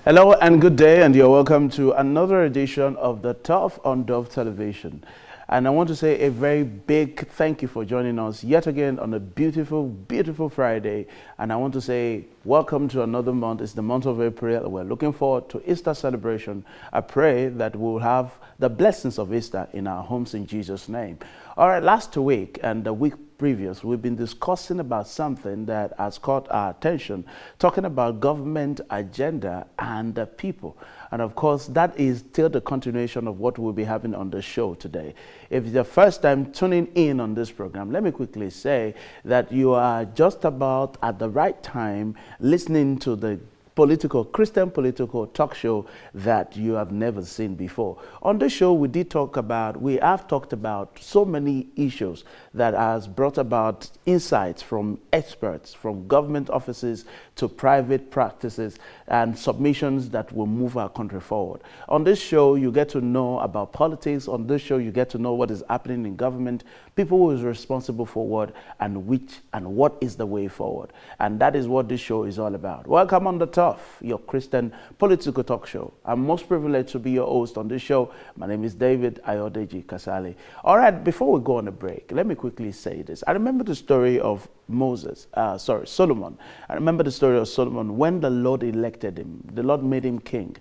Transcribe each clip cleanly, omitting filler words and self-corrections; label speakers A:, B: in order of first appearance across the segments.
A: Hello and good day, and you're welcome to another edition of the Turf on Dove Television. And I want to say a very big thank you for joining us yet again on a beautiful, beautiful Friday. And I want to say welcome to another month. It's the month of April. We're looking forward to Easter celebration. I pray that we'll have the blessings of Easter in our homes in Jesus' name. All right, last week and the week previous, we've been discussing about something that has caught our attention, talking about government agenda and the people. And of course, that is still the continuation of what we'll be having on the show today. If it's the first time tuning in on this program, let me quickly say that you are just about at the right time listening to the Christian political talk show that you have never seen before. On the show, we have talked about so many issues that has brought about insights from experts, from government offices to private practices, and submissions that will move our country forward. On this show, you get to know about politics. On this show, you get to know what is happening in government, people who is responsible for what, and what is the way forward. And that is what this show is all about. Welcome on the Turf, your Christian political talk show. I'm most privileged to be your host on this show. My name is David Ayodeji Kasali. All right, before we go on a break, let me quickly say this. I remember the story of Solomon. I remember the story of Solomon when the Lord elected him. The Lord made him king.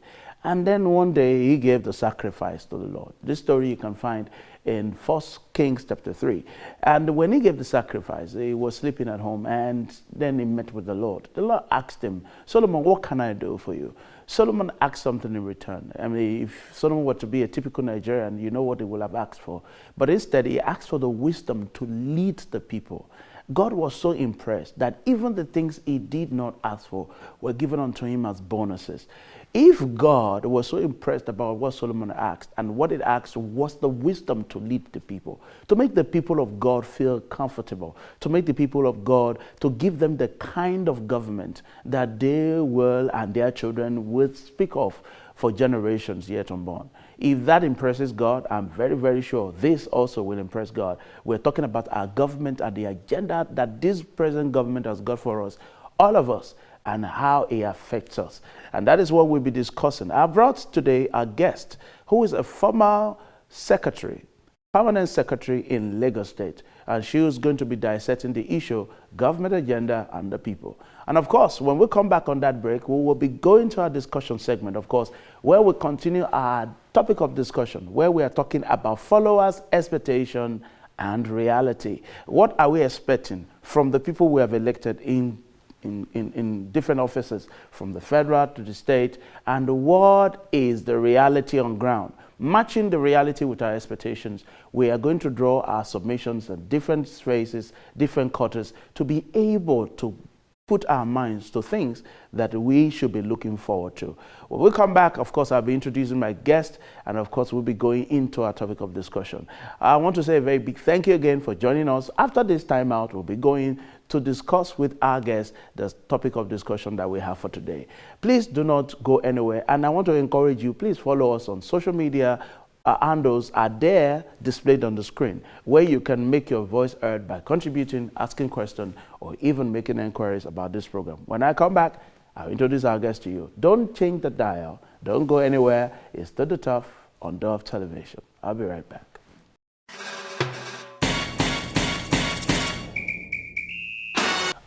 A: And then one day he gave the sacrifice to the Lord. This story you can find in 1 Kings chapter 3. And when he gave the sacrifice, he was sleeping at home, and then he met with the Lord. The Lord asked him, Solomon, what can I do for you? Solomon asked something in return. I mean, if Solomon were to be a typical Nigerian, you know what he would have asked for. But instead, he asked for the wisdom to lead the people. God was so impressed that even the things he did not ask for were given unto him as bonuses. If God was so impressed about what Solomon asked, and what it asked was the wisdom to lead the people, to make the people of God feel comfortable, to make the people of God, to give them the kind of government that they will and their children will speak of for generations yet unborn. If that impresses God, I'm very, very sure this also will impress God. We're talking about our government and the agenda that this present government has got for us, all of us, and how it affects us. And that is what we'll be discussing. I brought today a guest who is a former secretary, permanent secretary in Lagos State. And she is going to be dissecting the issue, government agenda and the people. And of course, when we come back on that break, we will be going to our discussion segment, of course, where we continue our topic of discussion, where we are talking about followers' expectation and reality. What are we expecting from the people we have elected in different offices, from the federal to the state, and what is the reality on ground? Matching the reality with our expectations, we are going to draw our submissions at different spaces, different quarters, to be able to put our minds to things that we should be looking forward to. When we come back, of course, I'll be introducing my guest, and of course, we'll be going into our topic of discussion. I want to say a very big thank you again for joining us. After this time out, we'll be going to discuss with our guest the topic of discussion that we have for today. Please do not go anywhere, and I want to encourage you, please follow us on social media. Our handles are there displayed on the screen, where you can make your voice heard by contributing, asking questions, or even making inquiries about this program. When I come back, I'll introduce our guest to you. Don't change the dial. Don't go anywhere. It's Still the Turf on Dove Television. I'll be right back.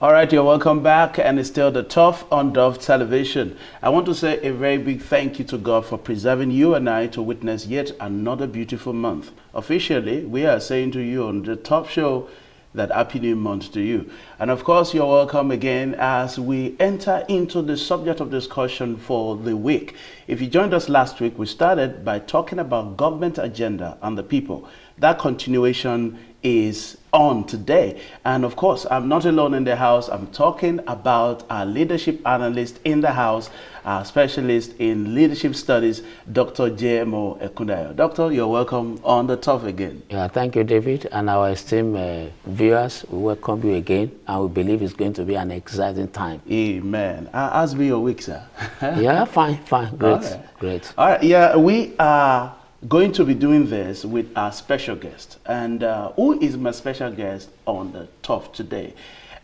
A: All right, you're welcome back, and it's still the Turf on Dove Television. I want to say a very big thank you to God for preserving you and I to witness yet another beautiful month. Officially, we are saying to you on the Turf Show that Happy New Month to you. And of course, you're welcome again as we enter into the subject of discussion for the week. If you joined us last week, we started by talking about government agenda and the people. That continuation is on today. And of course, I'm not alone in the house. I'm talking about our leadership analyst in the house, our specialist in leadership studies, Dr. JMO Ekundayo. Doctor, you're welcome on the Turf again.
B: Yeah, thank you, David. And our esteemed viewers, we welcome you again. And we believe it's going to be an exciting time.
A: Amen. How's been your week, sir?
B: Yeah, fine, great,
A: right.
B: Great.
A: All right, yeah, we are going to be doing this with our special guest. And who is my special guest on the Turf today?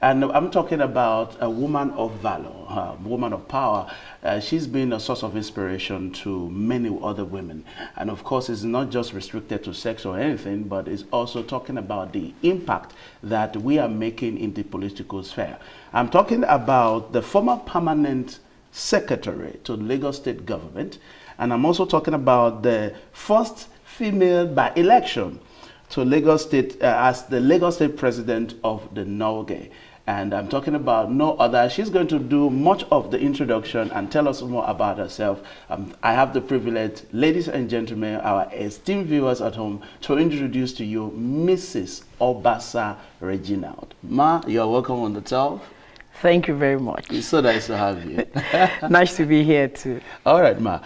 A: And I'm talking about a woman of valor, a woman of power. She's been a source of inspiration to many other women. And of course, it's not just restricted to sex or anything, but it's also talking about the impact that we are making in the political sphere. I'm talking about the former permanent secretary to Lagos State government. And I'm also talking about the first female by election to Lagos State as the Lagos State president of the Norge. And I'm talking about no other. She's going to do much of the introduction and tell us more about herself. I have the privilege, ladies and gentlemen, our esteemed viewers at home, to introduce to you Mrs. Obasa Reginald. Ma, you're welcome on the top.
C: Thank you very much.
A: It's so nice to have you.
C: Nice to be here too.
A: All right, Ma.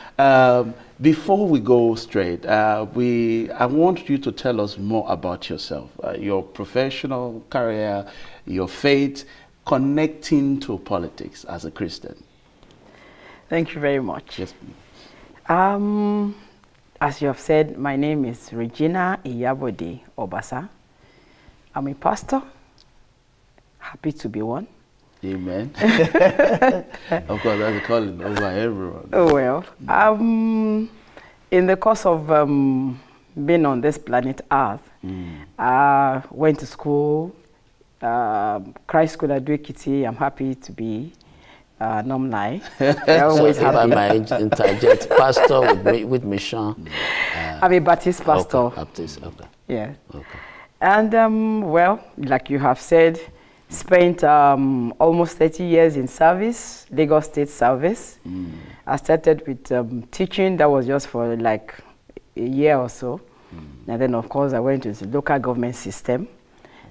A: Before we go straight, I want you to tell us more about yourself, your professional career, your faith, connecting to politics as a Christian.
C: Thank you very much.
A: Yes.
C: As you have said, my name is Regina Iyabode Obasa. I'm a pastor. Happy to be one.
A: Amen. Of course, that's a calling over everyone.
C: Oh, well. In the course of being on this planet Earth, I went to school, Christ School at Duikiti. I'm happy to be alumni. Always
B: so
C: happy.
B: If I might interject, pastor with mission.
C: I'm a Baptist pastor.
B: Okay, Baptist, okay.
C: Yeah.
B: Okay.
C: And well, like you have said, spent almost 30 years in service, Lagos State service. I started with teaching. That was just for like a year or so. And then, of course, I went into the local government system.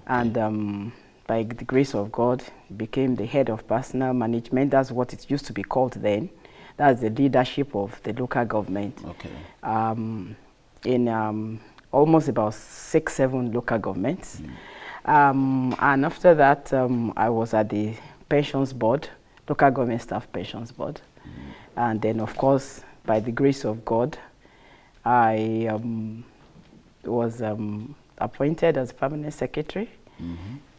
C: And by the grace of God, became the head of personnel management. That's what it used to be called then. That's the leadership of the local government.
A: Okay.
C: In almost about 6-7 local governments. And after that, I was at the pensions board, local government staff pensions board. And then, of course, by the grace of God, I was appointed as permanent secretary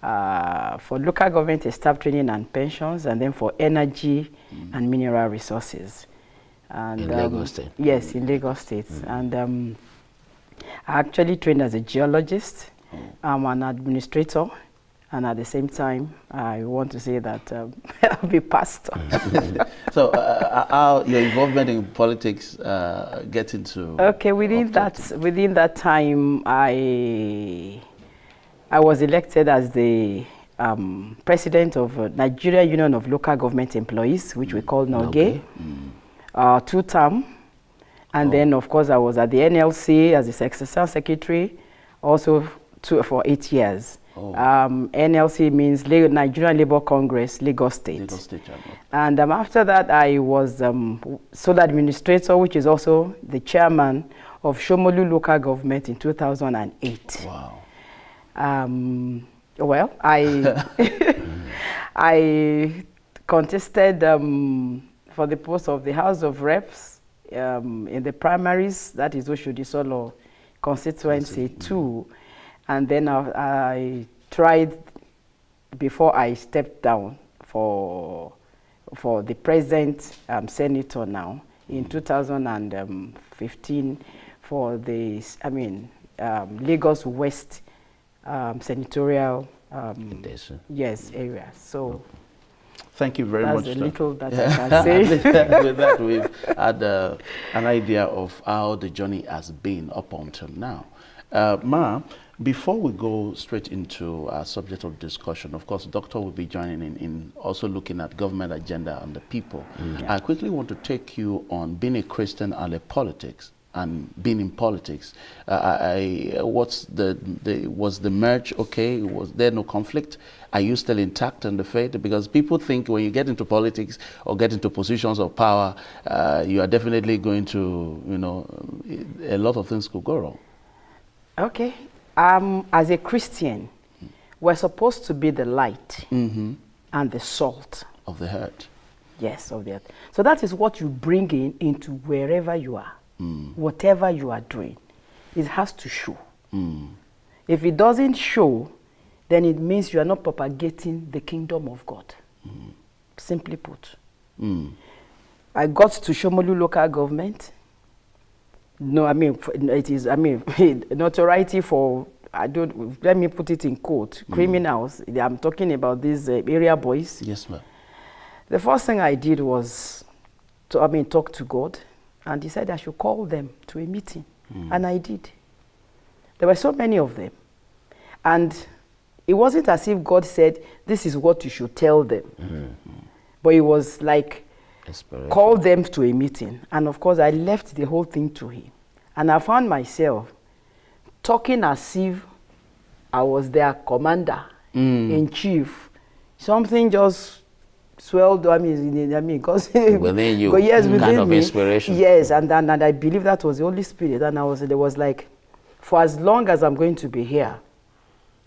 C: for local government staff training and pensions, and then for energy and mineral resources. And,
B: in Lagos State?
C: Yes, in Lagos State. And I actually trained as a geologist. I'm an administrator, and at the same time, I want to say that I'll be pastor.
A: So, how your involvement in politics get into?
C: Okay, within that time, I was elected as the president of Nigeria Union of Local Government Employees, which we call NOGE, 2-term. And then, of course, I was at the NLC as the executive secretary, also for 8 years. NLC means Nigerian Labour Congress, Lagos State.
A: Lagos State.
C: And after that, I was sole administrator, which is also the chairman of Shomolu Local Government in 2008.
A: Wow.
C: Well, I contested for the post of the House of Reps in the primaries, that is Oshodi Solo constituency 2. And then I tried, before I stepped down, for the present senator now in 2015 for the Lagos West senatorial area. So
A: thank you very much.
C: That's a little that I can say.
A: With that, we've had an idea of how the journey has been up until now. Ma, before we go straight into our subject of discussion, of course, Doctor will be joining in also looking at government agenda and the people. I quickly want to take you on being a Christian and a politics, and being in politics. Was the merge okay? Was there no conflict? Are you still intact in the faith? Because people think when you get into politics or get into positions of power, you are definitely going to, a lot of things could go wrong. Okay.
C: As a Christian, we're supposed to be the light and the salt
A: of the earth.
C: Yes, of the earth. So that is what you bring into wherever you are, whatever you are doing. It has to show. If it doesn't show, then it means you are not propagating the kingdom of God. Simply put. I got to Shomolu local government. No, I mean, it is, I mean, notoriety for, let me put it in quote, criminals. I'm talking about these area boys.
A: Yes, ma'am.
C: The first thing I did was talk to God, and he said I should call them to a meeting. And I did. There were so many of them. And it wasn't as if God said, this is what you should tell them. But it was like, call them to a meeting. And of course, I left the whole thing to him. And I found myself talking as if I was their commander in chief. Something just swelled, because
B: within you,
C: yes, within
B: kind of
C: me,
B: inspiration.
C: Yes, and I believe that was the Holy Spirit. And there was like, for as long as I'm going to be here,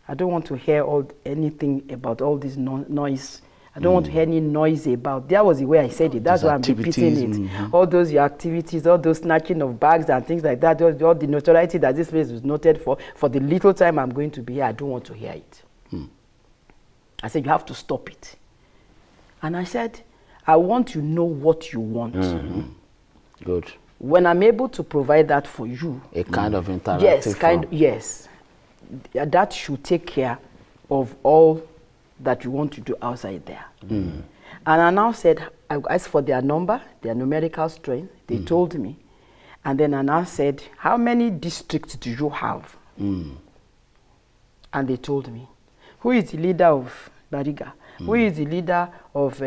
C: I don't want to hear anything about all this noise. I don't want to hear any noise about. That was the way I said it. That's why I'm repeating it. All those your activities, all those snatching of bags and things like that, all the notoriety that this place was noted for the little time I'm going to be here, I don't want to hear it. I said, you have to stop it. And I said, I want to know what you want.
B: Good.
C: When I'm able to provide that for you.
B: A kind of interactive
C: yes. That should take care of all that you want to do outside there. And I now said, I asked for their number, their numerical strength. They told me. And then I now said, how many districts do you have? And they told me. Who is the leader of Bariga? Who is the leader of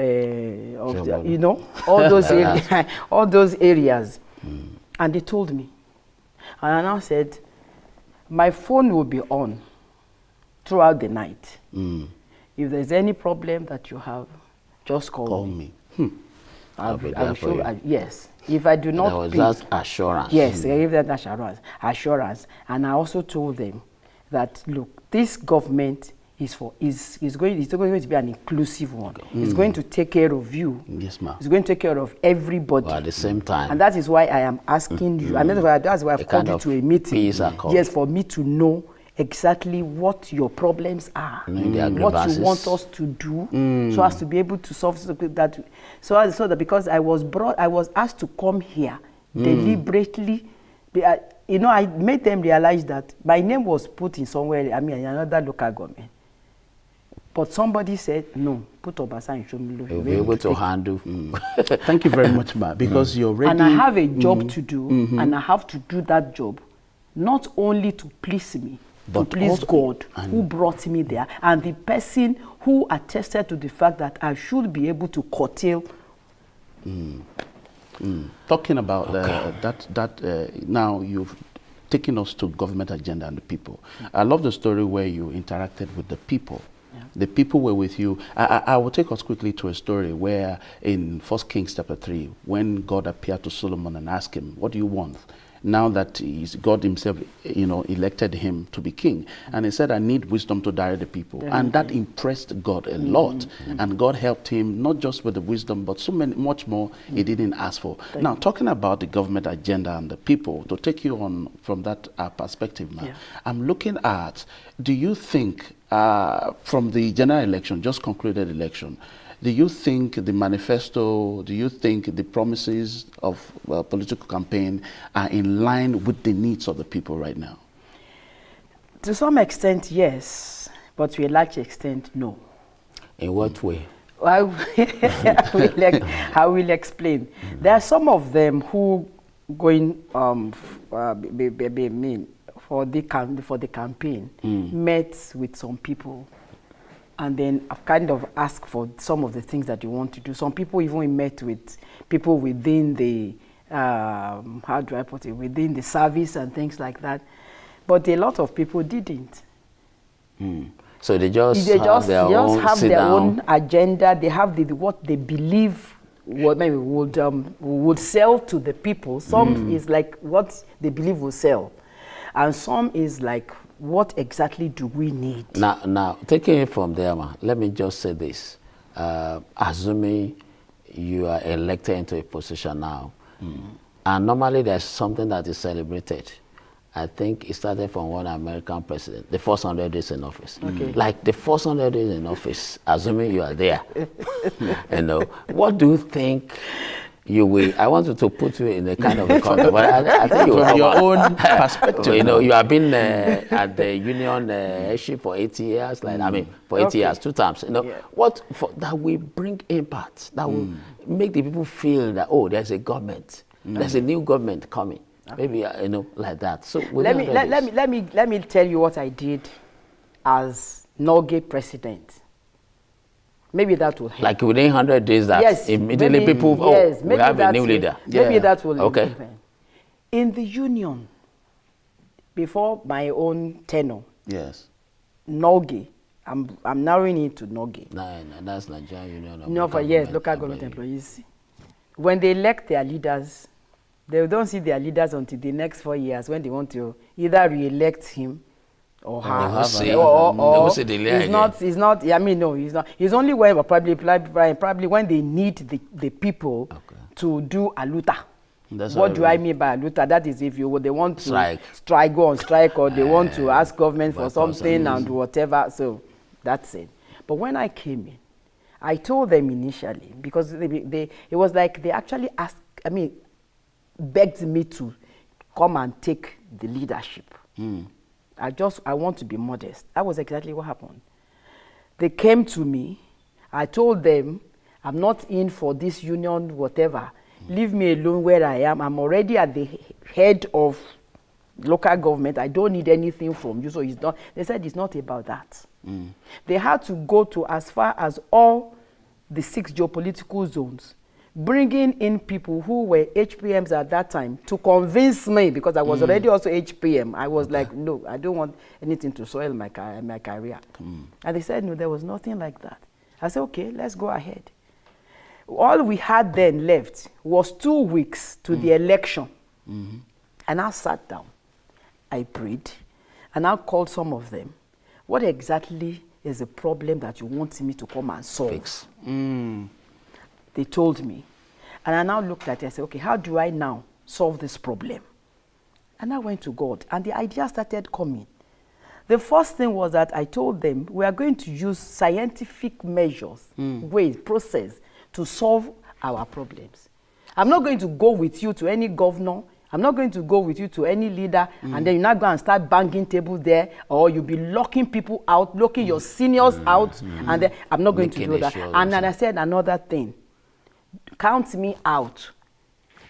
C: all those areas, all those areas? And they told me. And I now said, my phone will be on throughout the night. If there's any problem that you have, just call me.
B: I'll be there for you.
C: Yes. If I do not
B: pick, that assurance.
C: Yes, I gave that assurance. And I also told them that, look, this government is going to be an inclusive one. It's going to take care of you.
A: Yes, ma'am.
C: It's going to take care of everybody.
B: But at the same time.
C: And that is why I am asking you, and that's why I've called you to a meeting. Yes, for me to know exactly what your problems are, what you want us to do, so as to be able to solve that. So that because I was asked to come here deliberately. I made them realize that my name was put in somewhere, in another local government. But somebody said, no, put Obasa in Shomolu.
B: You'll be able to handle.
A: Thank you very much, ma, because you're ready.
C: And I have a job to do, and I have to do that job, not only to please me, but to please God, who brought me there, and the person who attested to the fact that I should be able to curtail.
A: Talking about now you've taken us to government agenda and the people. I love the story where you interacted with the people. The people were with you. I will take us quickly to a story where in 1 Kings chapter 3, when God appeared to Solomon and asked him, what do you want? Now that God himself, elected him to be king. And he said, I need wisdom to direct the people. And that impressed God a lot. And God helped him, not just with the wisdom, but much more he didn't ask for. Now, talking about the government agenda and the people, to take you on from that perspective now, I'm looking at, do you think, from the general election, just concluded election, do you think the manifesto, do you think the promises of political campaign are in line with the needs of the people right now?
C: To some extent, yes, but to a large extent, no.
B: In what way?
C: I will explain. There are some of them who going for the campaign met with some people. And then I've kind of asked for some of the things that you want to do. Some people even met with people within the, within the service and things like that. But a lot of people didn't.
B: So they just have their own
C: agenda. They have what they believe maybe would sell to the people. Some is like what they believe will sell. And some is like, what exactly do we need?
B: Now, taking it from there, let me just say this. Assuming you are elected into a position now, and normally there's something that is celebrated, I think it started from one American president, the first 100 days in office.
C: Okay.
B: Like the first 100 days in office, assuming you are there, you know, what do you think you will, I wanted to put you in a kind of a corner, but I think you will
A: From your
B: come
A: own perspective.
B: you know, you have been at the union headship for 8 years, like, I mean, for 8 years, 2 times, you know, what that will bring impact, that will make the people feel that, oh, there's a government, there's a new government coming. Maybe you know, like that. So
C: let me tell you what I did as Norgay president. Maybe that will help.
B: Like within 100 days, that
C: yes,
B: immediately
C: maybe,
B: people,
C: yes,
B: we have a new leader.
C: Maybe that will
B: okay.
C: happen. In the union, before my own tenure,
A: Yes.
C: Norgay, I'm narrowing it to Norgay.
B: No, that's Nigerian Union of
C: No, for yes, local government employees. When they elect their leaders, they don't see their leaders until the next 4 years when they want to either re-elect him or her.
B: They will see.
C: Or he's not, I mean, no, he's not. He's only when, probably when they need the people to do aluta. What do I mean by aluta? That is if they want to go on strike, or they want to ask government for something and whatever. So that's it. But when I came in, I told them initially, because it was like they actually asked, I mean, begged me to come and take the leadership. I want to be modest. That was exactly what happened. They came to me. I told them, I'm not in for this union, whatever. Leave me alone where I am. I'm already at the head of local government. I don't need anything from you. So it's not. They said it's not about that. They had to go to as far as all the 6 geopolitical zones, bringing in people who were HPMs at that time to convince me, because I was already also HPM. I was like, no, I don't want anything to soil my career. And they said, no, there was nothing like that. I said, okay, let's go ahead. All we had then left was 2 weeks to the election. And I sat down, I prayed, and I called some of them. What exactly is the problem that you want me to come and solve? Fix. They told me. And I now looked at it and said, okay, how do I now solve this problem? And I went to God, and the idea started coming. The first thing was that I told them, we are going to use scientific measures, ways, process, to solve our problems. I'm not going to go with you to any governor. I'm not going to go with you to any leader, and then you're not going to start banging tables there, or you'll be locking people out, locking your seniors out, and then I'm not going to do that. And then I said another thing. Count me out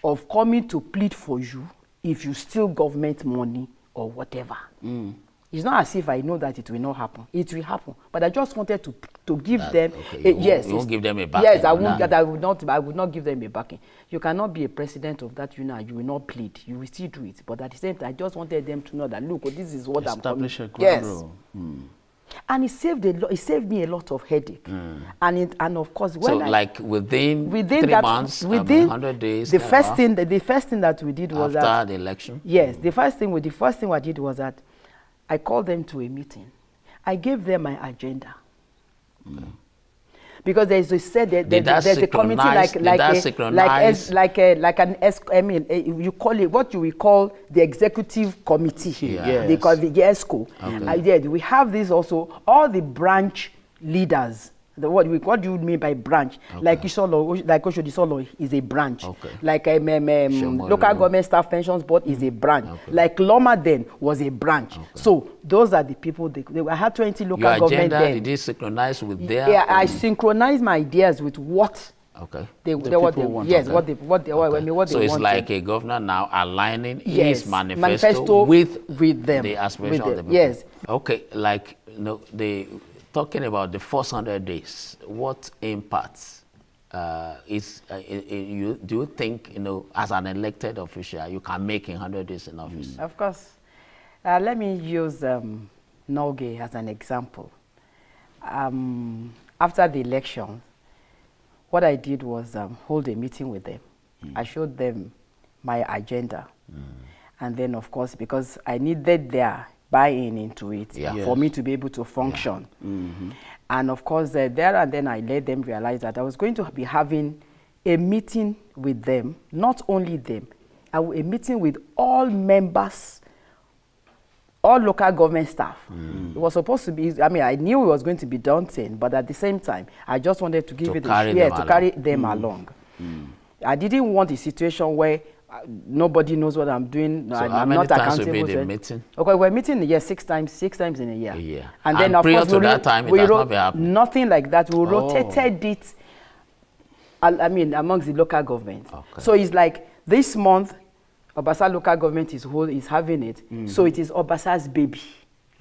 C: of coming to plead for you if you steal government money or whatever. It's not as if I know that it will not happen. It will happen. But I just wanted to give them yes.
B: You won't give them a backing.
C: Yes, I would not give them a backing. You cannot be a president of that union and you will not plead. You will still do it. But at the same time, I just wanted them to know that, look, this is what
A: Establish
C: I'm
A: coming. Yes.
C: And it saved me a lot of headache. And of course, when
B: like within 3 months,
C: within
B: 100 days.
C: The first thing that we did was
B: after the election.
C: Yes, the first thing I did was that I called them to a meeting. I gave them my agenda. Because there's a committee you call it what you will call the executive committee. They call it the ESCO. We have this also, all the branch leaders. What do you mean by branch? Like Isolo, like Oshodi is a branch. Like local government staff pensions board is a branch. Like Loma then was a branch. So those are the people. I had 20 local government then.
B: Did you synchronize with their?
C: Yeah, I synchronized my ideas with what they want. Yes, what they want.
B: So it's like a governor now aligning his manifesto with them, the aspiration of the people.
C: Yes.
B: Okay, like talking about the first 100 days, what impacts do you think, as an elected official, you can make in 100 days in office?
C: Of course. Let me use Norgay as an example. After the election, what I did was hold a meeting with them. I showed them my agenda. And then, of course, because I needed their buy-in into it for me to be able to function. And of course, there and then I let them realize that I was going to be having a meeting with them, not only them, a meeting with all members all local government staff. It was supposed to be, I mean, I knew it was going to be daunting, but at the same time, I just wanted to give it a share to carry them along. I didn't want a situation where nobody knows what I'm doing.
B: So
C: I'm
B: how many
C: not
B: times will
C: accountable
B: be
C: to
B: the
C: it.
B: meeting?
C: Okay, we're meeting in a year 6 times in a year.
B: And
C: then of
B: prior
C: course
B: to that time, it
C: we
B: has
C: wrote
B: not been happening.
C: nothing like that. We rotated it. I mean, amongst the local government.
B: Okay.
C: So it's like this month, Obasa local government is having it. So it is Obasa's baby.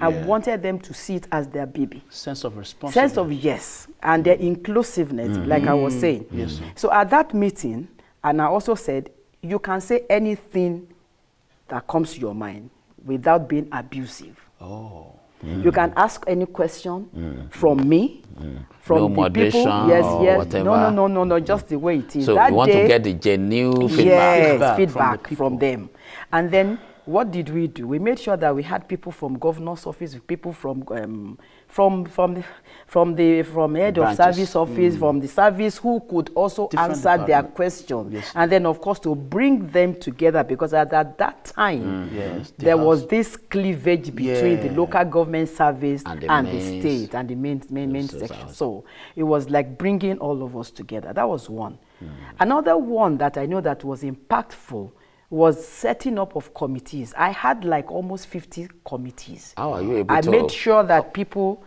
C: I wanted them to see it as their baby.
A: Sense of responsibility.
C: Sense of yes, and their inclusiveness, like I was saying.
A: Yes.
C: So at that meeting, and I also said, you can say anything that comes to your mind without being abusive.
A: Oh.
C: You can ask any question from me, from
B: no
C: the people.
B: moderation
C: Yes,
B: or
C: yes.
B: whatever.
C: No, just the way it is.
B: So
C: that
B: you want
C: day,
B: to get the genuine feedback.
C: yes,
A: Feedback
C: feedback from them. And then what did we do? We made sure that we had people from governor's office, people from head of
B: Branches.
C: service office, from the service, who could also
A: Different
C: answer their
A: department.
C: questions.
A: Yes.
C: And then, of course, to bring them together, because at that time,
A: Yes, the
C: there
A: house.
C: was this cleavage between the
A: Yeah.
C: local government service
B: And
C: and
B: the
C: the
B: mains.
C: state and the main
B: So
C: section.
B: that-
C: So it was like bringing all of us together. That was one. Another one that I know that was impactful was setting up of committees. I had like almost 50 committees.
B: How are you able
C: I
B: to?
C: made sure that people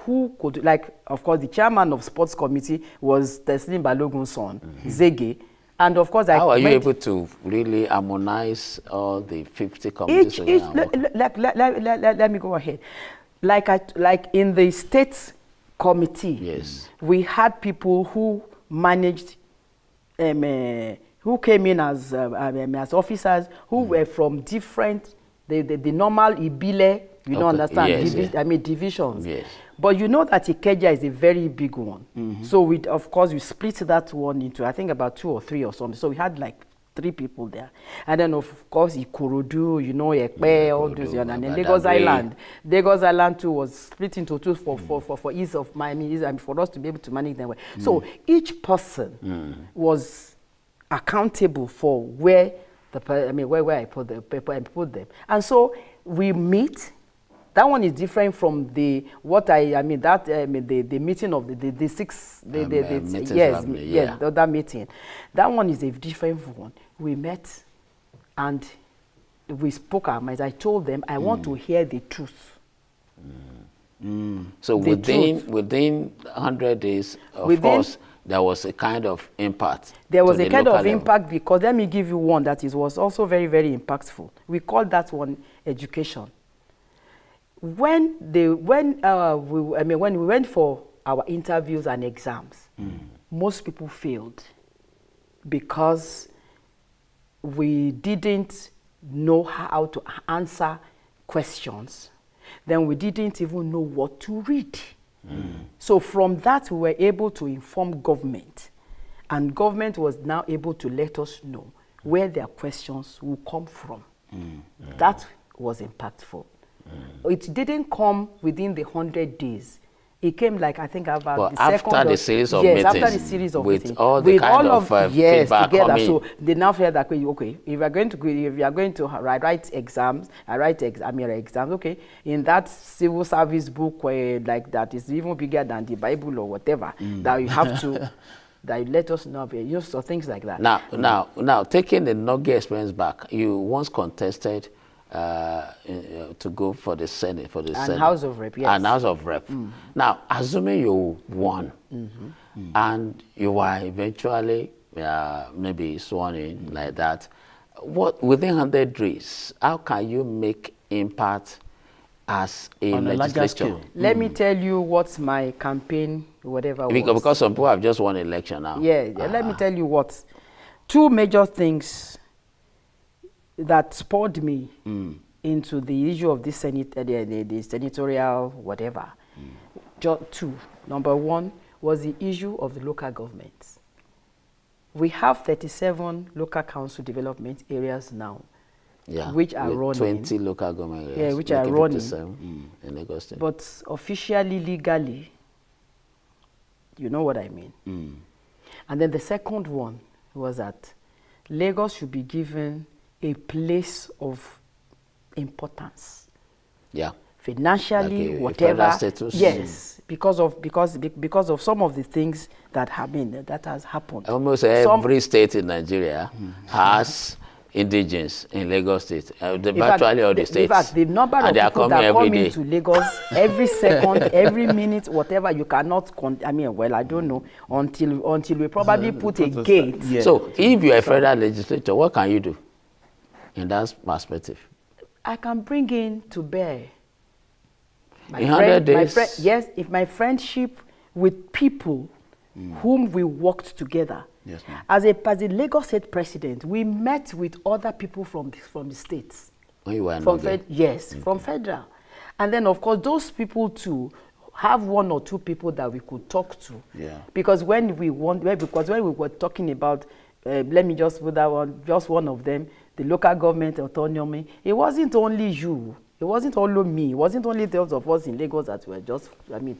C: who could, like, of course, the chairman of sports committee was Teslim Balogun's son, Zege. And of course,
B: How are you
C: made
B: able to really harmonize all the 50 committees?
C: let me go ahead. Like in the state committee,
B: Yes.
C: we had people who managed, who came in as officers, who were from different, the normal Ibile, you don't understand,
B: Yes, yes.
C: divisions.
B: Yes.
C: But you know that Ikeja is a very big one. So we, of course, we split that one into, I think, about 2 or 3 or something. So we had like 3 people there. And then, of course, Ikorodu, you know, Ekpe, all those, and then Lagos Island. Lagos Island, too, was split into 2 for ease of mind, and for us to be able to manage them well. So each person was accountable for where where I put the paper and put them. And so we meet. That one is different from the meeting of the 6 the other meeting. That one is a different one. We met and we spoke our minds. I told them I want to hear the truth.
B: So
C: The
B: within 100 days, of
C: Within-
B: course, there was a kind of impact.
C: There was
B: to
C: a
B: the
C: kind
B: local
C: of
B: level.
C: impact, because let me give you one that was also very, very impactful. We called that one education. When we went for our interviews and exams, most people failed because we didn't know how to answer questions. Then we didn't even know what to read. So from that, we were able to inform government, and government was now able to let us know where their questions will come from. That was impactful. It didn't come within the 100 days. It came like, I think, about
B: But
C: the
B: after
C: second
B: the
C: or-
B: series of
C: yes, after
B: meetings,
C: the series of
B: with
C: meetings,
B: all the
C: with
B: kind
C: all
B: of, feedback
C: together.
B: coming.
C: So they now feel that, okay, if you are going to write exams, exams. Okay, in that civil service book where like that is even bigger than the Bible or whatever, that you have to, that you let us know, so things like that.
B: Now, taking the Nogi experience back, you once contested to go for the Senate, Senate.
C: House of Rep, yes.
B: And House of Rep. Now, assuming you won, and you were eventually maybe sworn in like that, within 100 days, how can you make impact as a
A: On a larger
B: legislature?
A: scale.
C: Let me tell you what my campaign, whatever was.
B: Because some people have just won election now.
C: Let me tell you what. 2 major things that spurred me into the issue of this the senatorial whatever. Just 2. Number 1 was the issue of the local governments. We have 37 local council development areas now, which are
B: with
C: running.
B: 20 local government areas.
C: Which are running.
B: In Lagos State.
C: But officially, legally, you know what I mean. And then the second one was that Lagos should be given a place of importance.
B: Yeah.
C: Financially,
B: like
C: whatever.
B: federal status.
C: Yes, because of some of the things that have been that has happened.
B: Almost every state in Nigeria has indigents in Lagos State. Virtually all the states.
C: In fact, the number of people that come into Lagos every second, every minute, whatever, you cannot. I don't know until we probably put a gate.
A: Yeah.
B: So, if you're a federal legislator, what can you do in that perspective?
C: I can bring in to bear.
B: In 100 days?
C: Yes, if my friendship with people whom we worked together.
A: Yes, ma'am.
C: As a Lagos State president, we met with other people from the states.
B: When you were
C: from federal. And then, of course, those people too have one or two people that we could talk to.
A: Yeah.
C: Because when we were talking about, let me just put that one, just one of them, the local government autonomy, it wasn't only you. It wasn't only me. It wasn't only those of us in Lagos that were just,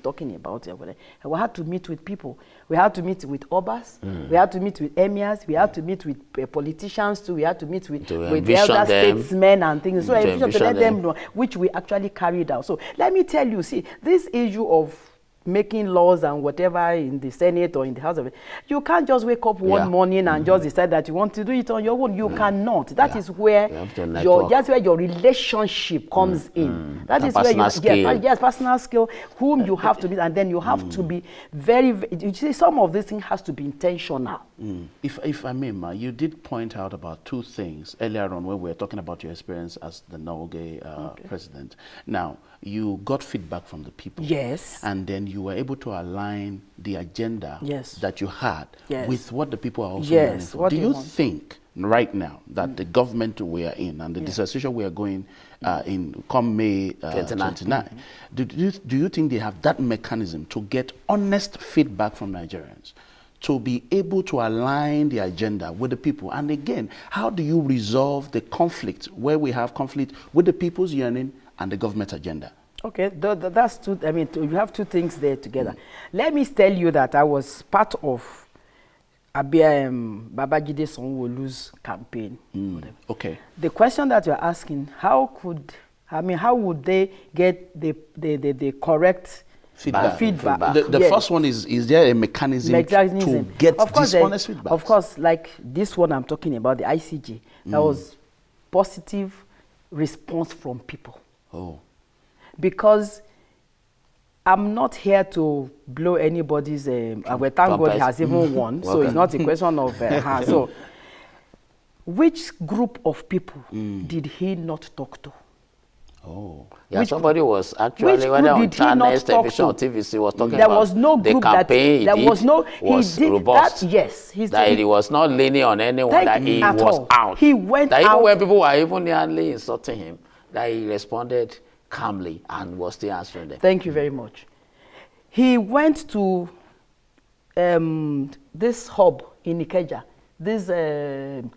C: talking about it. We had to meet with people. We had to meet with obas. We had to meet with emirs. We had to meet with politicians too. We had to meet with elder statesmen and things. So to let them know, which we actually carried out. So let me tell you, see, this issue of making laws and whatever in the Senate or in the House of it, you can't just wake up one morning and just decide that you want to do it on your own. You cannot. That is where your relationship comes in. That is where personal skill, whom you have to meet, and then you have to be you see, some of this thing has to be intentional.
A: If I may, Ma, you did point out about two things earlier on when we were talking about your experience as the Norway president. Now, you got feedback from the people.
C: Yes.
A: And then you were able to align the agenda that you had with what the people are also learning from. Do you think right now that the government we are in and the disassociation we are going in come May 29, do you think they have that mechanism to get honest feedback from Nigerians, to be able to align the agenda with the people? And again, how do you resolve the conflict where we have conflict with the people's yearning and the government agenda?
C: Okay, that's two. You have two things there together. Let me tell you that I was part of Babajide Sanwo-Olu's campaign.
A: Okay.
C: The question that you're asking, how would they get the correct feedback?
A: The first one is there a mechanism to get this honest feedback?
C: Of course, like this one I'm talking about, the ICG, that was positive response from people.
A: Oh.
C: Because I'm not here to blow anybody's, thank God he has even won, so it's not a question of So, which group of people did he not talk to?
B: Oh. Yeah, somebody was actually, when on Channels, television, or TVC was talking
C: there was no group
B: the campaign
C: that, there was no,
B: was robust. He was not leaning on anyone, that he was out.
C: He went out.
B: Even when people were even nearly insulting him, that he responded calmly and was still answering them.
C: Thank you very much. He went to this hub in Ikeja, this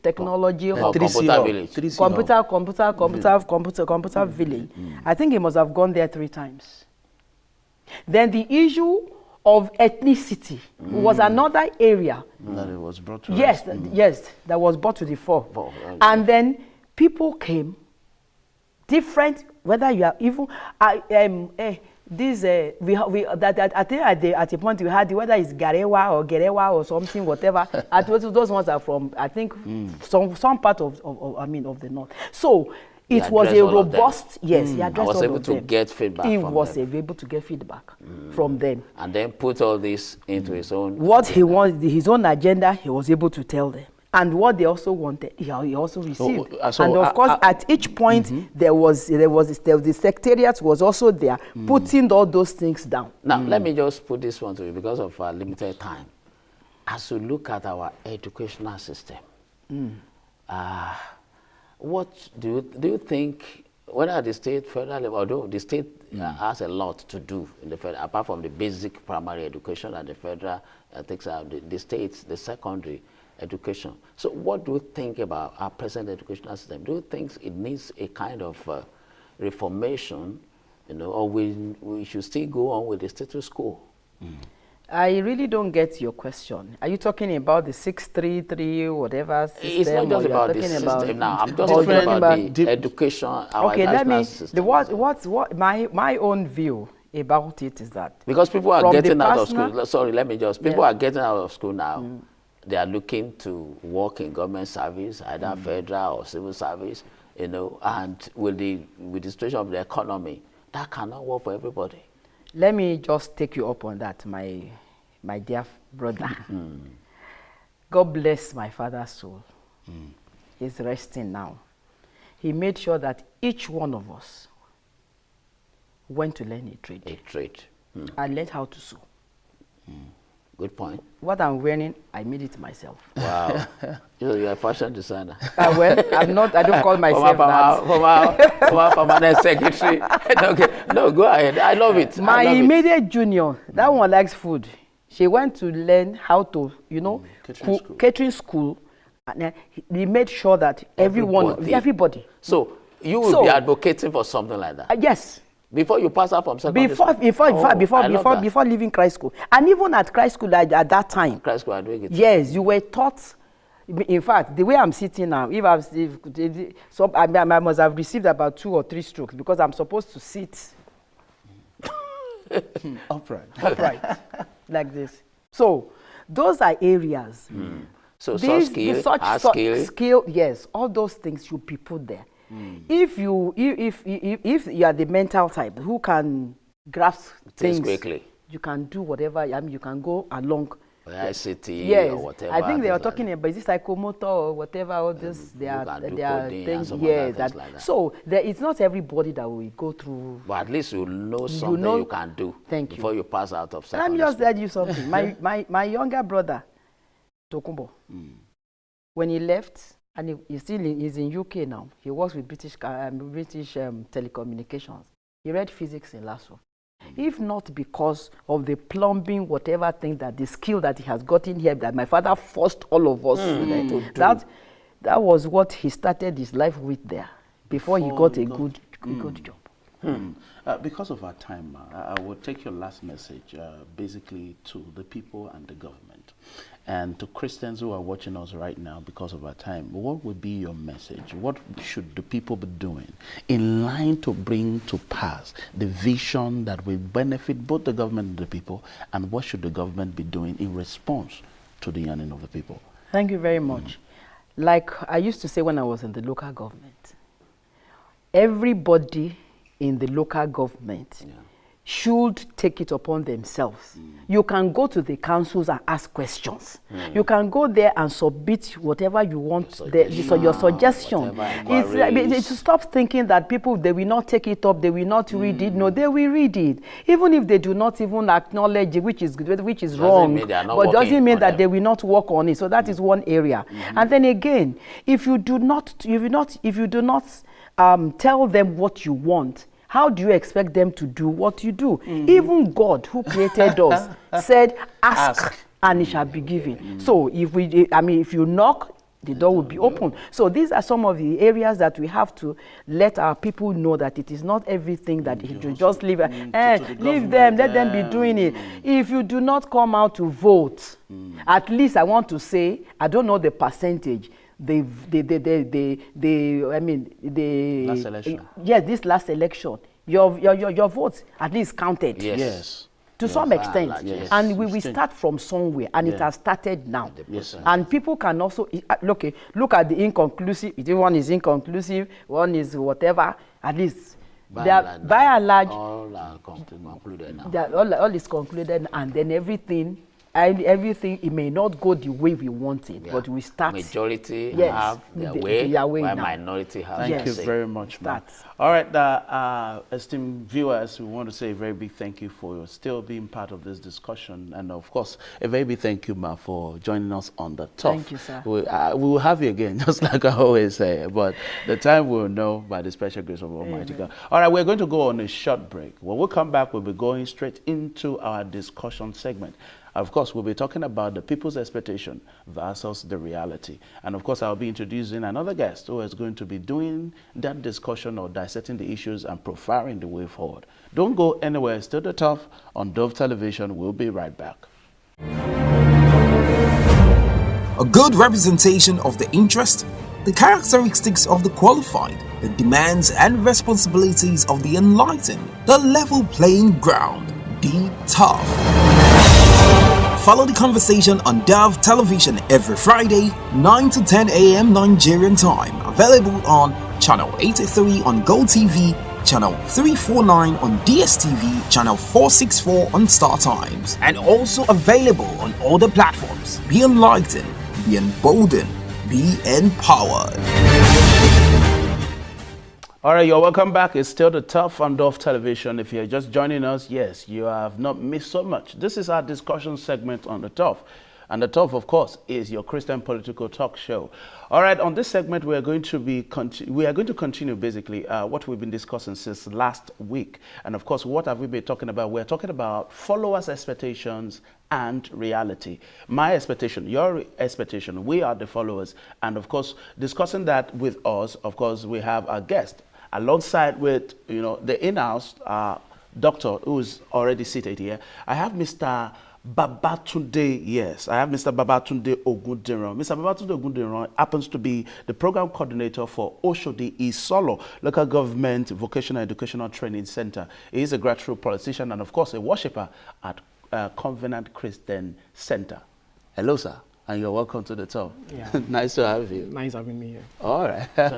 C: technology hub. Computer village. I think he must have gone there 3 times. Then the issue of ethnicity was another area.
A: That it was brought to
C: that was brought to the fore. And then people came, different, whether you are even I think at a point we had whether it's Gerewa or something, whatever. Those ones are from, I think, some part of the north. So it was a robust, he addressed all of them.
B: Was able to get feedback from them.
C: He was able to get feedback from them.
B: And then put all this into his own.
C: What he wants, his own agenda, he was able to tell them. And what they also wanted, he also received. And of course, at each point, the secretariat was also there, putting all those things down.
B: Now, let me just put this one to you because of our limited time. As we look at our educational system, what do you think, whether at the state, federal level, although the state has a lot to do in the federal, apart from the basic primary education that the federal takes out, the states, the secondary education. So what do you think about our present educational system? Do you think it needs a kind of reformation, or we should still go on with the status quo?
C: I really don't get your question. Are you talking about the 633 whatever system?
B: It's not just about the system now. I'm just talking about the education, our
C: okay, let me,
B: system.
C: what my own view about it is that.
B: Because people are getting out of school. Sorry, let me just. People are getting out of school now. They are looking to work in government service, either federal or civil service, you know, and with the situation of the economy, that cannot work for everybody.
C: Let me just take you up on that, my dear brother. God bless my father's soul. He's resting now. He made sure that each one of us went to learn a trade.
B: A trade.
C: And learned how to sew.
B: Good point.
C: What I'm wearing, I made it myself.
B: Wow. You're a fashion designer.
C: Well, I'm not, I don't call myself that.
B: Former permanent secretary. Okay. No, go ahead. I love it.
C: My immediate junior, that one likes food. She went to learn how to, you know, catering school. And he made sure that everybody.
B: So you will be advocating for something like that?
C: Yes.
B: Before you pass out from secondary school?
C: Before leaving Christ school. And even at Christ school at that time.
B: Christ school, I'm doing it.
C: Yes, you were taught. In fact, the way I'm sitting now, I must have received about 2 or 3 strokes because I'm supposed to sit upright, like this. So, those are areas.
B: So, soft
C: skill, yes, all those things should be put there. If you are the mental type who can grasp things quickly, you can do whatever. I mean, you can go along.
B: ICT or whatever.
C: I think they are talking about this psychomotor or whatever. All this, they are things. Yeah, that. Like that. So it's not everybody that will go through.
B: But at least you know something you can do. Before you pass out of secondary
C: school. Let me just tell you something. my younger brother, Tokumbo, when he left. And he's in UK now. He works with British telecommunications. He read physics in LASO. If not because of the plumbing, whatever thing that the skill that he has gotten here, that my father forced all of us to do. That was what he started his life with there before he got a good job.
A: Because of our time, I will take your last message basically to the people and the government. And to Christians who are watching us right now because of our time, what would be your message? What should the people be doing in line to bring to pass the vision that will benefit both the government and the people? And what should the government be doing in response to the yearning of the people?
C: Thank you very much. Like I used to say when I was in the local government, everybody in the local government should take it upon themselves. You can go to the councils and ask questions. You can go there and submit whatever you want, your suggestion. It's stop thinking that people, they will not take it up, they will not read it. No, they will read it. Even if they do not even acknowledge it, which is wrong, but doesn't mean that they will not work on it. So that is one area. And then again, if you do not tell them what you want, how do you expect them to do what you do? Even God, who created us, said, ask and it shall be given. So if you knock, the door will be open. So these are some of the areas that we have to let our people know that it is not everything that you just leave. Leave them, let them be doing it. If you do not come out to vote, at least I want to say, I don't know the percentage,
A: last election.
C: Yes, this last election, your votes at least counted.
A: Yes.
C: To some extent. And we start from somewhere, and it has started now. And people can also look at the inconclusive. If one is inconclusive, one is whatever, at least by and large,
B: all are concluded now.
C: All is concluded, and then everything, it may not go the way we want it, but we start.
B: Majority have their way, while minority have
A: Thank you very much, man. All right, esteemed viewers, we want to say a very big thank you for still being part of this discussion. And of course, a very big thank you, ma, for joining us on the Turf.
C: Thank you, sir.
A: We will have you again, just like I always say, but the time will know by the special grace of Almighty God. All right, we're going to go on a short break. When we come back, we'll be going straight into our discussion segment. Of course, we'll be talking about the people's expectation versus the reality. And of course, I'll be introducing another guest who is going to be doing that discussion or dissecting the issues and profiling the way forward. Don't go anywhere. Still the Turf on Dove Television. We'll be right back.
D: A good representation of the interest, the characteristics of the qualified, the demands and responsibilities of the enlightened, the level playing ground, the tough. Follow the conversation on Dove Television every Friday, 9 to 10 a.m. Nigerian time. Available on Channel 83 on GoTV, Channel 349 on DSTV, Channel 464 on Star Times, and also available on other platforms. Be enlightened, be emboldened, be empowered.
A: All right, you're welcome back. It's still the Turf on Dove Television. If you're just joining us, yes, you have not missed so much. This is our discussion segment on the Turf. And the Turf, of course, is your Christian political talk show. All right, on this segment, we are going to continue basically what we've been discussing since last week. And of course, what have we been talking about? We're talking about followers' expectations and reality. My expectation, your expectation, we are the followers. And of course, discussing that with us, of course, we have a guest alongside with, the in-house doctor who's already seated here. I have Mr. Babatunde, yes, I have Mr. Babatunde Ogundiran. Mr. Babatunde Ogundiran happens to be the program coordinator for Oshodi Isolo Local Government Vocational Educational Training Center. He is a grassroots politician and, of course, a worshipper at Covenant Christian Center. Hello, sir, and you're welcome to the talk.
E: Yeah.
A: Nice to have you.
E: Nice having me here.
A: All right.
B: You're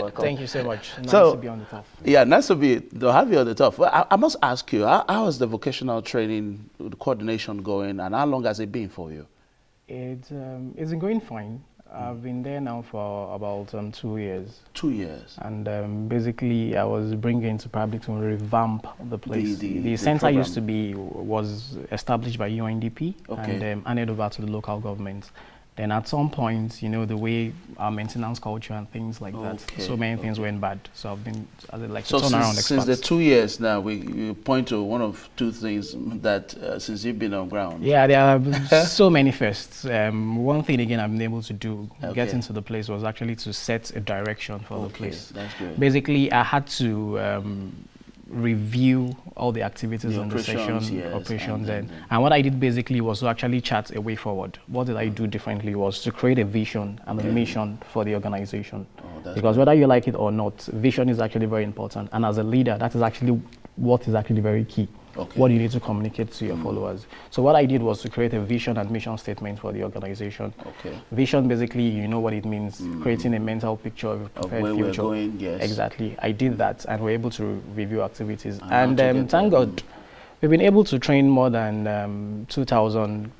B: welcome.
E: Thank you so much. Nice
A: So-
E: to be on the top.
A: Yeah, nice to have you on the top. Well, I must ask you, how is the vocational training the coordination going, and how long has it been for you?
E: It's been going fine. I've been there now for about 2 years.
A: 2 years.
E: And basically, I was bringing to public to revamp the place. The center
A: program.
E: was established by UNDP
A: Okay.
E: and handed over to the local government. Then at some point, the way our maintenance culture and things like that,
A: Okay,
E: so many things went bad. So I've been like
A: So
E: turnaround
A: since the
E: expert.
A: 2 years now, you point to one of two things that since you've been on ground.
E: Yeah, there are so many firsts. One thing again I've been able to do,
A: Okay.
E: get into the place, was actually to set a direction for the
A: Okay,
E: place.
A: that's good.
E: Basically, I had to review all the activities
A: The
E: in the
A: operations,
E: session,
A: yes,
E: operations,
A: and
E: and what I did basically was to actually chart a way forward. What did I do differently was to create a vision and a mission for the organization.
A: that's
E: Because whether you like it or not, vision is actually very important. And as a leader, that is actually what is actually very key.
A: Okay.
E: What you need to communicate to your followers. So what I did was to create a vision and mission statement for the organization.
A: Okay.
E: Vision, basically, you know what it means, creating a mental picture of a prepared
A: where we're
E: future.
A: going, yes.
E: Exactly. I did that, and we're able to review activities.
A: And how
E: And
A: to get
E: thank
A: there.
E: God, we've been able to train more than 2,000,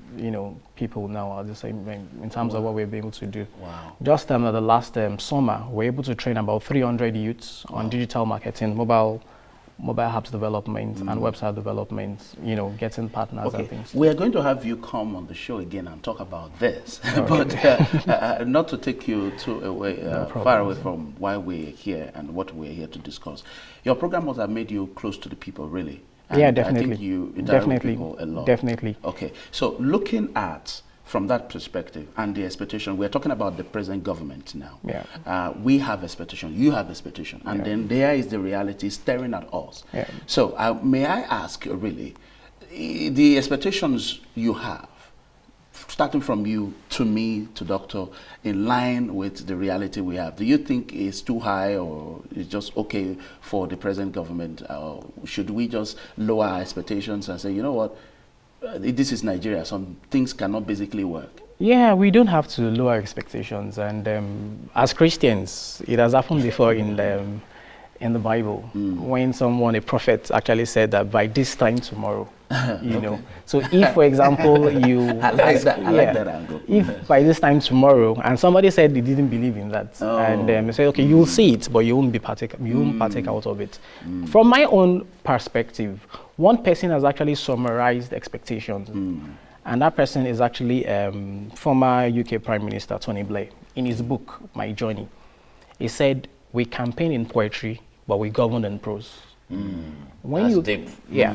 E: people now at the same in terms of what we've been able to do.
A: Wow.
E: Just the last summer, we're able to train about 300 youths on digital marketing, mobile apps development and website development, getting partners
A: Okay,
E: and things.
A: we are going to have you come on the show again and talk about this, but not to take you far away from why we're here and what we're here to discuss. Your program must have made you close to the people, really. And
E: Yeah, definitely.
A: I think you interact with people a lot.
E: Definitely.
A: Okay, so looking at from that perspective and the expectation, we're talking about the present government now.
E: Yeah.
A: We have expectation, you have expectation, and then there is the reality staring at us.
E: Yeah.
A: So may I ask really, the expectations you have, starting from you to me to doctor, in line with the reality we have, do you think it's too high or it's just okay for the present government? Should we just lower our expectations and say, you know what, this is Nigeria, some things cannot basically work?
E: Yeah, we don't have to lower expectations. And as Christians, it has happened before in the Bible, when a prophet actually said that by this time tomorrow, know. So if, for example, you...
A: I like that angle.
E: If by this time tomorrow, and somebody said they didn't believe in that, and they say, okay, you'll see it, but you won't partake out of it. From my own perspective, one person has actually summarized expectations, and that person is actually former UK Prime Minister Tony Blair. In his book, My Journey, he said, we campaign in poetry, but we govern in prose. When
B: That's
E: you,
B: deep.
E: Yeah.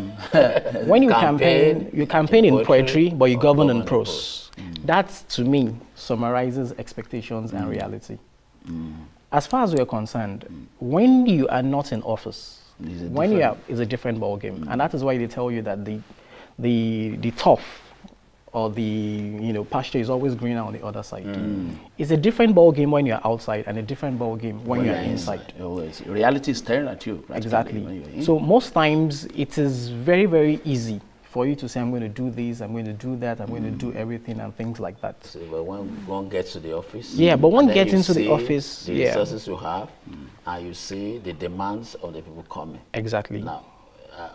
E: When you campaign in poetry, but you govern in prose. That, to me, summarizes expectations and reality. As far as we're concerned, when you are not in office, it's a different ballgame. And that is why they tell you that the tough or the pasture is always greener on the other side. It's a different ball game when you're outside and a different ball game when you're inside.
A: Always. Reality is staring at you.
E: Exactly. So most times it is very, very easy for you to say, I'm going to do this, I'm going to do that, I'm going to do everything and things like that.
B: So, but when one gets to the office,
E: but one gets into the office,
B: the resources you have, and you see the demands of the people coming.
E: Exactly.
B: Now,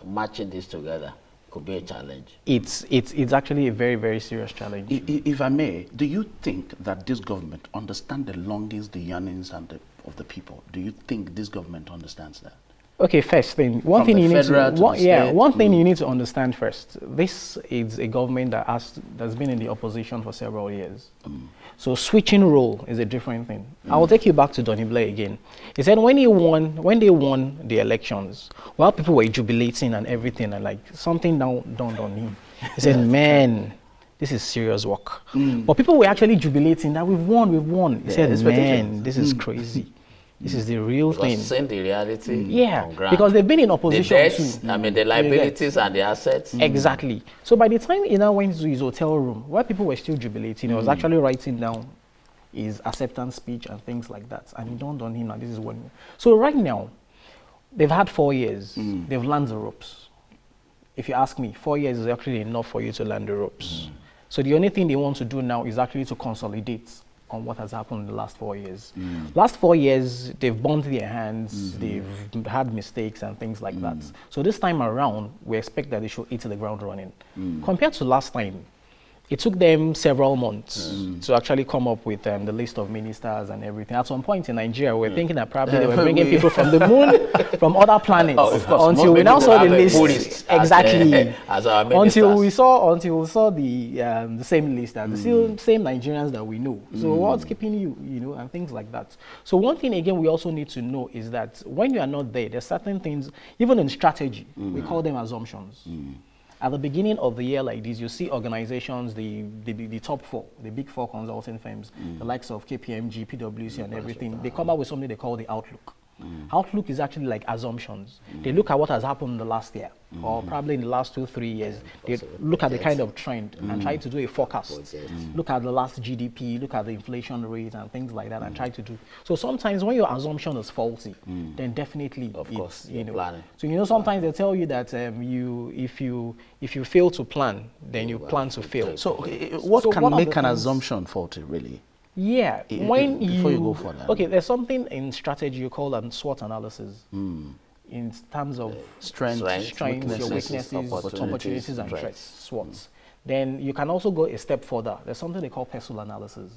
B: matching this together could be a challenge.
E: It's actually a very, very serious challenge.
A: If I may, do you think that this government understands the longings, the yearnings of the people? Do you think this government understands that?
E: Okay, first thing, one thing you need to understand first. This is a government that's been in the opposition for several years. So switching role is a different thing. I will take you back to Donny Blair again. He said when they won the elections, while people were jubilating and everything, and like something dawned on him. He said, "Man, this is serious work." But people were actually jubilating that we've won. He said, "Man, this is crazy. This is the real thing."
B: Seeing the reality on ground.
E: Because they've been in opposition
B: the debts,
E: too.
B: the liabilities and the assets.
E: Exactly. So by the time he now went to his hotel room, where people were still jubilating, he was actually writing down his acceptance speech and things like that. And it dawned on him that this is what. So right now, they've had 4 years. They've learned the ropes. If you ask me, 4 years is actually enough for you to learn the ropes. So the only thing they want to do now is actually to consolidate on what has happened in the last 4 years. Last 4 years, they've burnt their hands, they've had mistakes and things like that. So this time around, we expect that they should hit the ground running. Compared to last time, it took them several months to actually come up with the list of ministers and everything. At some point in Nigeria, we were thinking that probably they were bringing people from the moon, from other planets, until we now saw the list. Exactly.
B: As our
E: until we saw the same list and the same Nigerians that we know. So what's keeping you, and things like that. So one thing again we also need to know is that when you are not there's certain things, even in strategy, we call them assumptions. At the beginning of the year like this, you see organizations, the top four, the big four consulting firms, the likes of KPMG, PwC and everything, they come out with something they call the outlook. Outlook is actually like assumptions. They look at what has happened in the last year, or probably in the last 2-3 years. They look at the kind of trend and try to do a forecast. Look at the last GDP, look at the inflation rate and things like that, and try to do. So sometimes when your assumption is faulty, then definitely,
B: of course, planning.
E: So sometimes they tell you that if you fail to plan, then you plan to fail.
A: So what can make an assumption faulty, really?
E: Yeah,
A: before you go for that.
E: Okay, there's something in strategy you call SWOT analysis. In terms of strengths, your weaknesses, opportunities and threats, SWOTs. Then you can also go a step further. There's something they call personal analysis,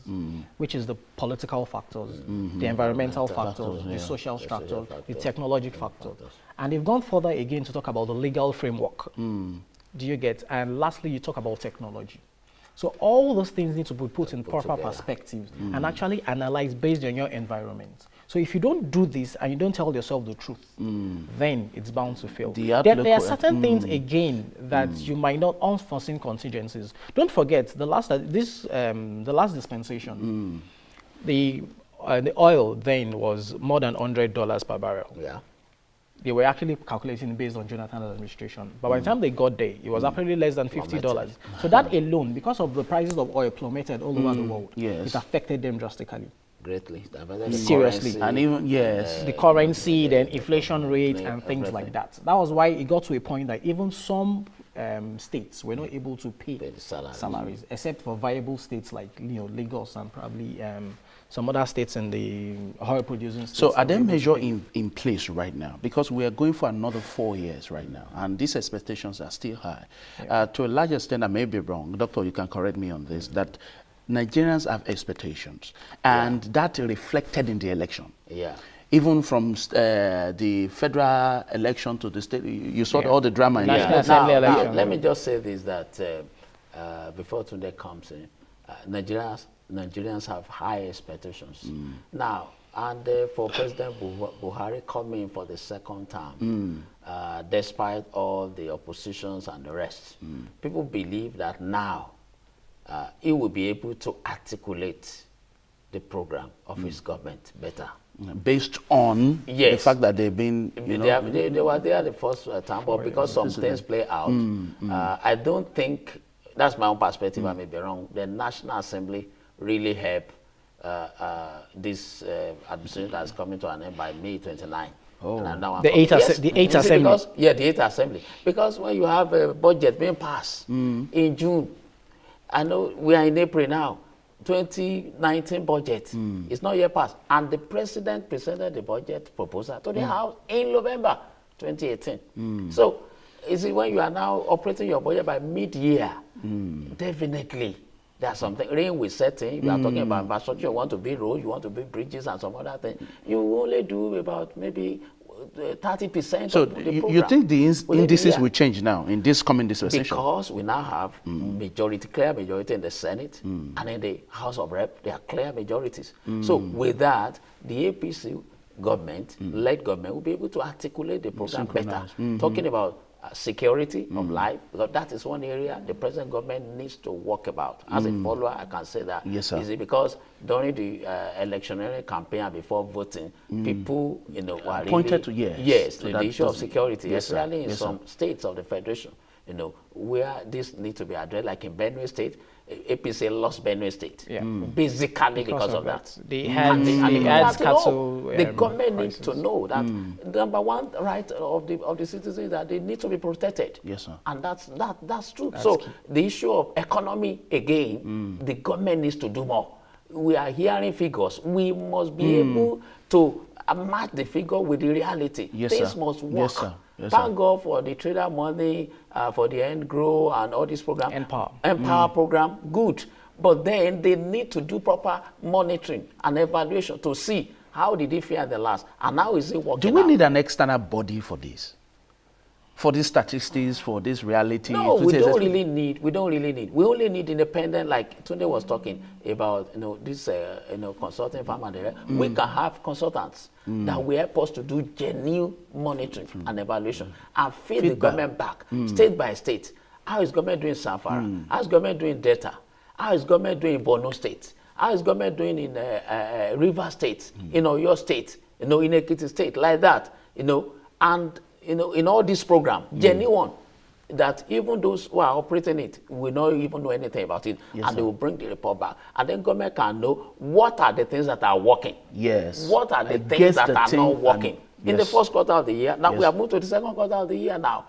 E: which is the political factors, the environmental factors, the social structure, the technological factor. And they've gone further again to talk about the legal framework. Do you get? And lastly, you talk about technology. So all those things need to be put in proper perspective and actually analyzed based on your environment. So if you don't do this and you don't tell yourself the truth, then it's bound to fail. There are certain things again that you might not, unforeseen contingencies. Don't forget the last dispensation, the oil then was more than $100 per barrel.
B: Yeah.
E: They were actually calculating based on Jonathan's administration. But by the time they got there, it was actually less than $50. So that alone, because of the prices of oil plummeted all over the world, it affected them drastically.
B: Greatly.
E: Seriously.
A: And even,
E: the currency, then inflation rate and things like that. That was why it got to a point that even some states were not able to pay salaries, except for viable states like Lagos and probably some other states in the oil producing states.
A: So are there measures in place right now? Because we are going for another 4 years right now, and these expectations are still high. To a large extent, I may be wrong. Doctor, you can correct me on this, that Nigerians have expectations, and that reflected in the election.
B: Yeah.
A: Even from the federal election to the state, you saw all the drama in
E: National Assembly election.
B: Now, let me just say this, that before today comes in, Nigerians have high expectations. Now, and for President Buhari coming for the second term, despite all the oppositions and the rest, people believe that now he will be able to articulate the program of his government better.
A: Based on the fact that they've been,
B: they were there the first time, but because some things play out, I don't think that's my own perspective, I may be wrong, the National Assembly really helped this administration that's coming to an end by May 29.
A: Oh.
B: The
E: eighth assembly.
B: Because, yeah, the 8th assembly. Because when you have a budget being passed in June, I know we are in April now, 2019 budget is not yet passed. And the president presented the budget proposal to the House in November 2018. So, you see, when you are now operating your budget by mid-year, definitely there's something. Rain will set in. You are talking about infrastructure. You want to build roads, you want to build bridges and some other things. You only do about maybe 30%
A: So
B: of the program.
A: you think the indices will change now in this coming dispensation?
B: Because we now have clear majority in the Senate and in the House of Rep, there are clear majorities. So with that, the APC government, led government, will be able to articulate the program better. Talking about security of life, because that is one area the present government needs to work about. As a follower, I can say that.
A: Yes, sir.
B: Is it because during the electionary campaign and before voting, people, were
A: pointed
B: really,
A: to
B: the issue of security,
A: yes,
B: especially in
A: yes,
B: some states of the federation, where this needs to be addressed, like in Benue State. APC lost Benue State, basically because of that.
E: They had cattle.
B: The government needs to know that the number one right of the citizens is that they need to be protected.
A: Yes, sir.
B: And that's true. So the issue of economy again, the government needs to do more. We are hearing figures. We must be able to match the figure with the reality.
A: Yes,
B: Things
A: sir.
B: must work.
A: Yes, sir. Yes,
B: Thank God for the trader money, for the end grow and all these programs. Empower program, good. But then they need to do proper monitoring and evaluation to see how did it fare the last and how is it working.
A: Do we
B: out.
A: need an external body for this? For these statistics, for this reality?
B: No, we don't really need. We only need independent, like Tunde was talking about, this, consulting firm and the rest. We can have consultants that will help us to do genuine monitoring and evaluation and feed the government back, state by state. How is government doing Zamfara? How is government doing Delta? How is government doing in Borno State? How is government doing in River State, your state, in Ekiti State, like that, and in all this program, genuine, that even those who are operating it will not even know anything about it,
A: yes,
B: and they will bring the report back, and then government can know what are the things that are working, what are the things that are not working in the first quarter of the year. Now we have moved to the second quarter of the year now,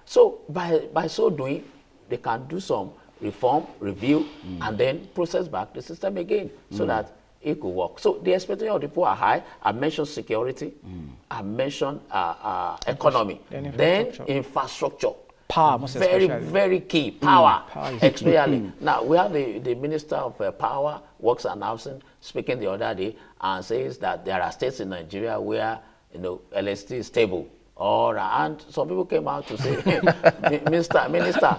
B: so by so doing, they can do some reform, review, and then process back the system again, so that it could work. So the expectations of the people are high. I mentioned security. I mentioned economy. Then infrastructure.
E: Power, most
B: very key. Power, especially. Now, we have the Minister of Power, Works and Housing speaking the other day and says that there are states in Nigeria where, electricity is stable. And some people came out to say, Minister,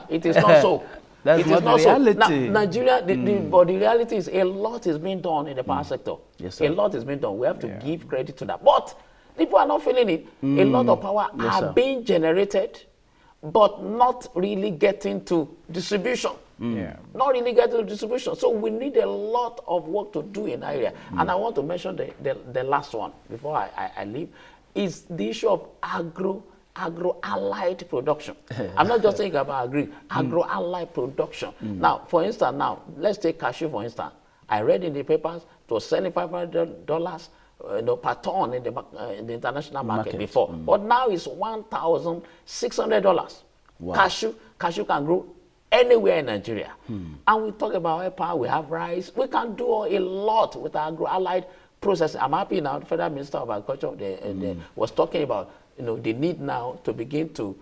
B: it is not so.
A: That's not the reality.
B: So. Now, Nigeria, but the reality is a lot is being done in the power sector.
A: Yes, sir.
B: A lot is being done. We have to give credit to that. But people are not feeling it. A lot of power are being generated, but not really getting to distribution. Not really getting to distribution. So we need a lot of work to do in that area. And I want to mention the last one before I leave, is the issue of agro-allied production. I'm not just saying about agro-allied production. Now, for instance, let's take cashew, for instance. I read in the papers it was selling $500 per ton in the international market before. But now it's $1,600. Wow. Cashew can grow anywhere in Nigeria. And we talk about oil power, we have rice. We can do a lot with agro-allied processing. I'm happy now the Federal Minister of Agriculture was talking about the need now to begin to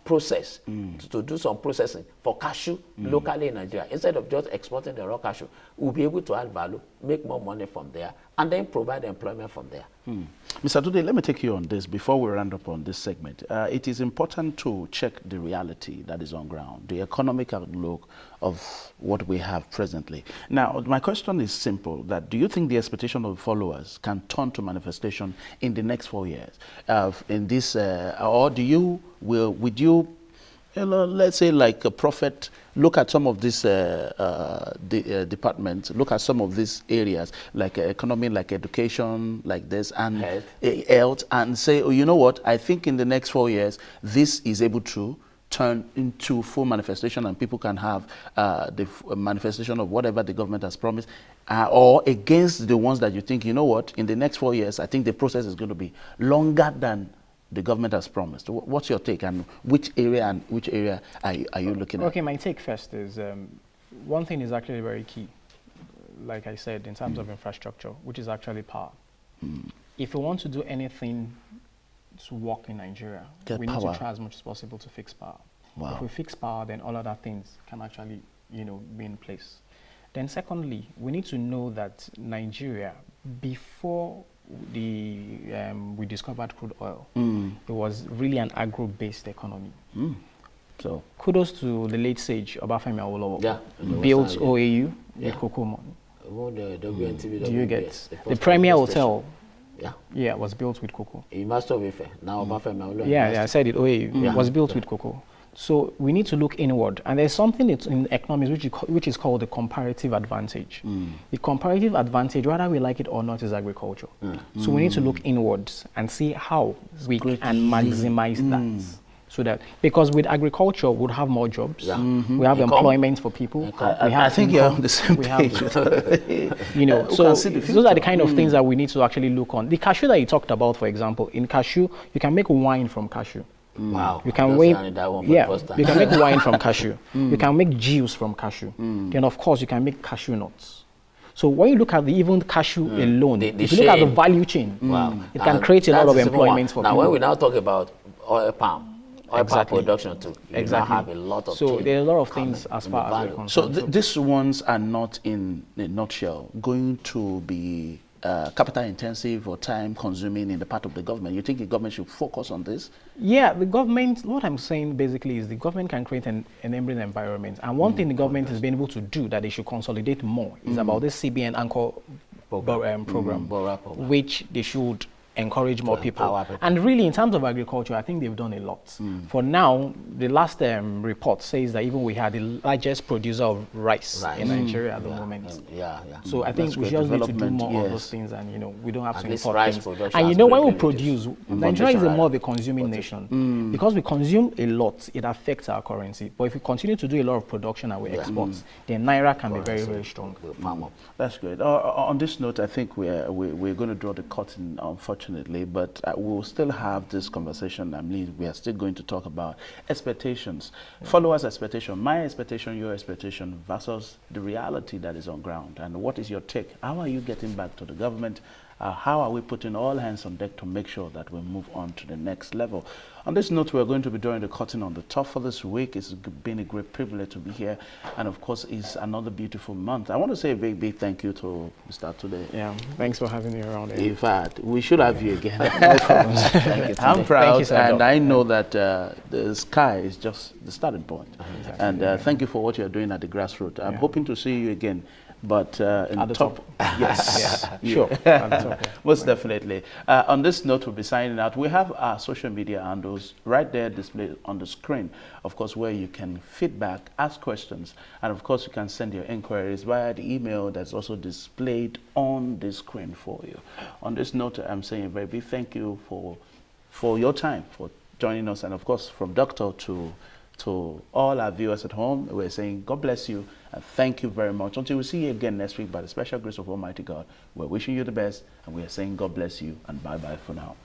B: process, to do some processing for cashew locally in Nigeria. Instead of just exporting the raw cashew, we'll be able to add value, make more money from there, and then provide employment from there.
A: Mr. Dude, let me take you on this before we round up on this segment. It is important to check the reality that is on ground, the economic outlook of what we have presently. Now, my question is simple, that do you think the expectation of followers can turn to manifestation in the next 4 years? In this, or would you, let's say like a prophet, look at some of these departments, look at some of these areas, like economy, like education, like this, and health, and say, oh, you know what, I think in the next 4 years, this is able to turn into full manifestation and people can have the manifestation of whatever the government has promised, or against the ones that you think, you know what, in the next 4 years, I think the process is going to be longer than the government has promised. What's your take, and which area are you looking at?
E: Okay, my take first is one thing is actually very key, like I said, in terms of infrastructure, which is actually power. If we want to do anything to work in Nigeria, we need to try as much as possible to fix power. If we fix power, then all other things can actually, be in place. Then secondly, we need to know that Nigeria, before we discovered crude oil, it was really an agro-based economy.
B: So
E: kudos to the late sage Obafemi Awolowo. Built OAU with cocoa money. Do you get the Premier Hotel? Yeah, was built with cocoa.
B: You must have it. Now Obafemi Awolowo.
E: Yeah, I said it. OAU was built with cocoa. So we need to look inward, and there's something in economics which is called the comparative advantage. The comparative advantage, whether we like it or not, is agriculture. So we need to look inwards and see how we can maximize that. So that, because with agriculture, we'll have more jobs. We have employment for people.
A: I think you're on the same page.
E: So those are the kind of things that we need to actually look on. The cashew that you talked about, for example, in cashew, you can make wine from cashew.
B: Wow.
E: You can you can make wine from cashew. You can make juice from cashew. Then of course you can make cashew nuts. So when you look at even cashew alone, if you look at the value chain, it can create a lot of employment for people.
B: Now when we now talk about oil palm production too, you now have a lot of
E: there are a lot of things as far as we're concerned.
A: So these ones are not, in a nutshell, going to be capital intensive or time consuming in the part of the government. You think the government should focus on this?
E: Yeah, the government, what I'm saying basically is the government can create an enabling environment. And one thing the government has been able to do that they should consolidate more is about this CBN Anchor program, which they should encourage more people. And really, in terms of agriculture, I think they've done a lot. For now, the last report says that even we had the largest producer of rice in Nigeria at the moment. So I think we just need to do more of those things, and we don't have to import things. And when we produce, Nigeria is more of a consuming nation. Because we consume a lot, it affects our currency. But if we continue to do a lot of production and we export, then Naira can be very, very strong.
A: That's great. On this note, I think we're going to draw the curtain, unfortunately, but we'll still have this conversation. I mean, we are still going to talk about expectations, followers' expectation, my expectation, your expectation versus the reality that is on ground. And what is your take? How are you getting back to the government? How are we putting all hands on deck to make sure that we move on to the next level? On this note, we're going to be drawing the curtain on the top for this week. It's been a great privilege to be here. And of course, it's another beautiful month. I want to say a very big thank you to Mr. Today.
E: Yeah, thanks for having me around here.
A: In fact, we should have you again.
E: No problem. Thank you.
A: I'm proud,
E: you, sir,
A: and I know that the sky is just the starting point.
E: Exactly.
A: And thank you for what you're doing at the grassroots. I'm hoping to see you again. But in
E: at the top.
A: Yes.
E: Sure. At the top,
A: Most definitely. On this note, we'll be signing out. We have our social media handles right there displayed on the screen, of course, where you can feedback, ask questions, and of course, you can send your inquiries via the email that's also displayed on the screen for you. On this note, I'm saying a very big thank you for your time, for joining us, and of course, from Doctor to all our viewers at home, we're saying God bless you and thank you very much. Until we see you again next week, by the special grace of Almighty God, we're wishing you the best, and we are saying God bless you and bye-bye for now.